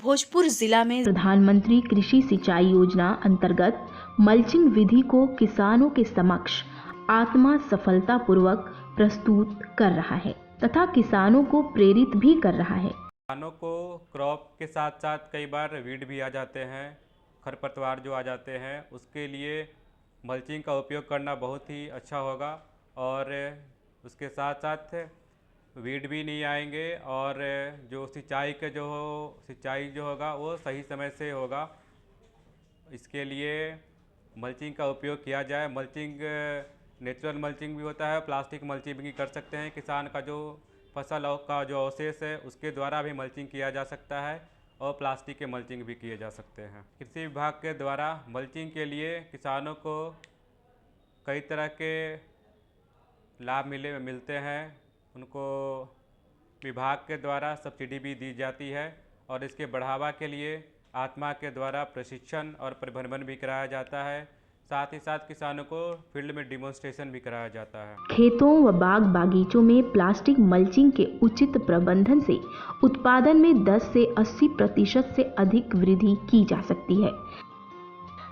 भोजपुर जिला में प्रधानमंत्री कृषि सिंचाई योजना अंतर्गत मल्चिंग विधि को किसानों के समक्ष आत्मा सफलतापूर्वक प्रस्तुत कर रहा है तथा किसानों को प्रेरित भी कर रहा है। किसानों को क्रॉप के साथ साथ कई बार वीड भी आ जाते हैं, खरपतवार जो आ जाते हैं, उसके लिए मल्चिंग का उपयोग करना बहुत ही अच्छा होगा और उसके साथ साथ वीड भी नहीं आएंगे और जो सिंचाई जो होगा वो सही समय से होगा। इसके लिए मल्चिंग का उपयोग किया जाए। मल्चिंग नेचुरल मल्चिंग भी होता है, प्लास्टिक मल्चिंग भी कर सकते हैं। किसान का जो फसल का जो अवशेष है उसके द्वारा भी मल्चिंग किया जा सकता है और प्लास्टिक के मल्चिंग भी किए जा सकते हैं। कृषि विभाग के द्वारा मल्चिंग के लिए किसानों को कई तरह के लाभ मिलते हैं। उनको विभाग के द्वारा सब्सिडी भी दी जाती है और इसके बढ़ावा के लिए आत्मा के द्वारा प्रशिक्षण और प्रबंधन भी कराया जाता है। साथ ही साथ किसानों को फील्ड में डिमॉन्स्ट्रेशन भी कराया जाता है। खेतों व बाग बागीचों में प्लास्टिक मल्चिंग के उचित प्रबंधन से उत्पादन में 10 से 80% से अधिक वृद्धि की जा सकती है।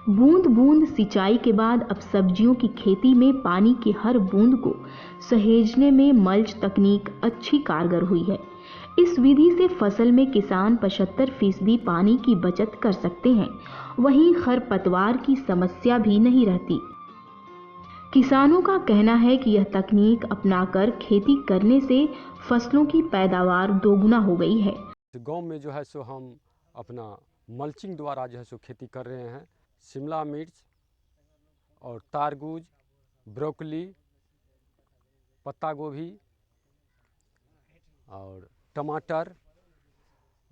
बूंद बूंद सिंचाई के बाद अब सब्जियों की खेती में पानी की हर बूंद को सहेजने में मल्च तकनीक अच्छी कारगर हुई है। इस विधि से फसल में किसान 75% पानी की बचत कर सकते हैं। वहीं खरपतवार की समस्या भी नहीं रहती। किसानों का कहना है कि यह तकनीक अपनाकर खेती करने से फसलों की पैदावार दोगुना हो गई है। गांव में जो है सो हम अपना मल्चिंग द्वारा जो है सो खेती कर रहे हैं। शिमला मिर्च और तारबूज, ब्रोकली, पत्ता गोभी और टमाटर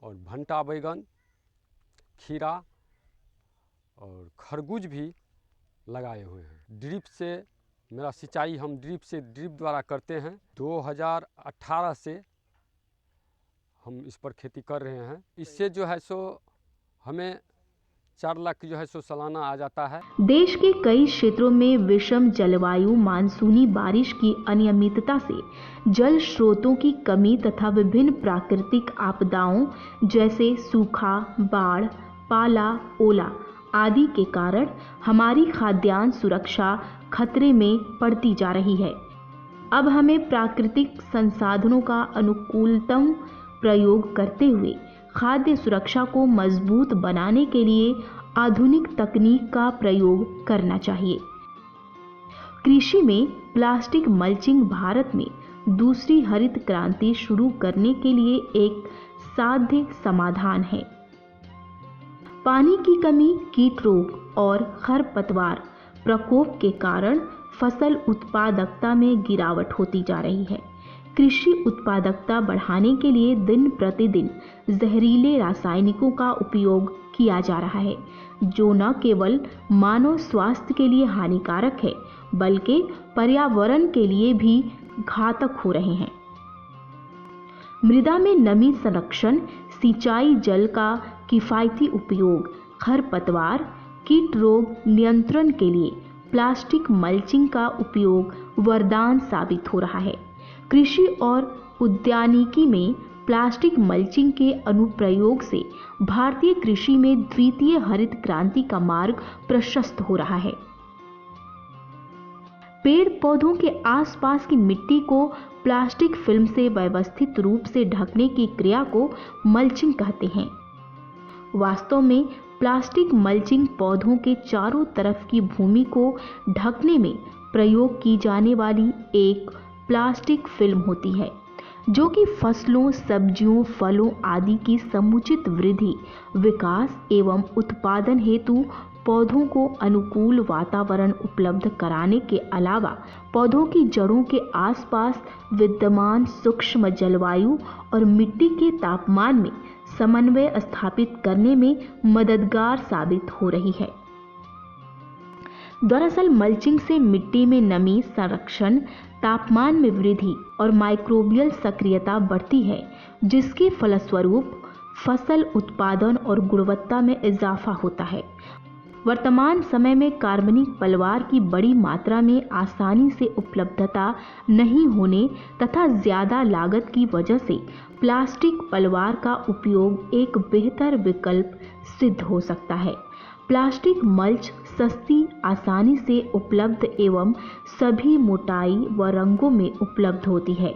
और भंटा बैगन, खीरा और खरबूज भी लगाए हुए हैं। ड्रिप से मेरा सिंचाई हम ड्रिप द्वारा करते हैं। 2018 से हम इस पर खेती कर रहे हैं। इससे जो है सो हमें 4 लाख जो है सो सालाना आ जाता है। देश के कई क्षेत्रों में विषम जलवायु, मानसूनी बारिश की अनियमितता से जल स्रोतों की कमी तथा विभिन्न प्राकृतिक आपदाओं जैसे सूखा, बाढ़, पाला, ओला आदि के कारण हमारी खाद्यान्न सुरक्षा खतरे में पड़ती जा रही है। अब हमें प्राकृतिक संसाधनों का अनुकूलतम प्रयोग करते हुए खाद्य सुरक्षा को मजबूत बनाने के लिए आधुनिक तकनीक का प्रयोग करना चाहिए। कृषि में प्लास्टिक मल्चिंग भारत में दूसरी हरित क्रांति शुरू करने के लिए एक साध्य समाधान है। पानी की कमी, कीट रोग और खरपतवार प्रकोप के कारण फसल उत्पादकता में गिरावट होती जा रही है। कृषि उत्पादकता बढ़ाने के लिए दिन प्रतिदिन जहरीले रासायनिकों का उपयोग किया जा रहा है, जो न केवल मानव स्वास्थ्य के लिए हानिकारक है बल्कि पर्यावरण के लिए भी घातक हो रहे हैं। मृदा में नमी संरक्षण, सिंचाई जल का किफायती उपयोग, खरपतवार, कीट रोग नियंत्रण के लिए प्लास्टिक मल्चिंग का उपयोग वरदान साबित हो रहा है। कृषि और उद्यानिकी में प्लास्टिक मल्चिंग के अनुप्रयोग से भारतीय कृषि में द्वितीय हरित क्रांति का मार्ग प्रशस्त हो रहा है। पेड़ पौधों के आसपास की मिट्टी को प्लास्टिक फिल्म से व्यवस्थित रूप से ढकने की क्रिया को मल्चिंग कहते हैं। वास्तव में प्लास्टिक मल्चिंग पौधों के चारों तरफ की भूमि को ढकने में प्रयोग की जाने वाली एक प्लास्टिक फिल्म होती है, जो कि फसलों, सब्जियों, फलों आदि की समुचित वृद्धि, विकास एवं उत्पादन हेतु पौधों को अनुकूल वातावरण उपलब्ध कराने के अलावा पौधों की जड़ों के आसपास विद्यमान सूक्ष्म जलवायु और मिट्टी के तापमान में समन्वय स्थापित करने में मददगार साबित हो रही है। दरअसल मल्चिंग से मिट्टी में नमी संरक्षण, तापमान में वृद्धि और माइक्रोबियल सक्रियता बढ़ती है, जिसके फलस्वरूप फसल उत्पादन और गुणवत्ता में इजाफा होता है। वर्तमान समय में कार्बनिक पलवार की बड़ी मात्रा में आसानी से उपलब्धता नहीं होने तथा ज़्यादा लागत की वजह से प्लास्टिक पलवार का उपयोग एक बेहतर विकल्प सिद्ध हो सकता है। प्लास्टिक मल्च सस्ती, आसानी से उपलब्ध एवं सभी मोटाई व रंगों में उपलब्ध होती है।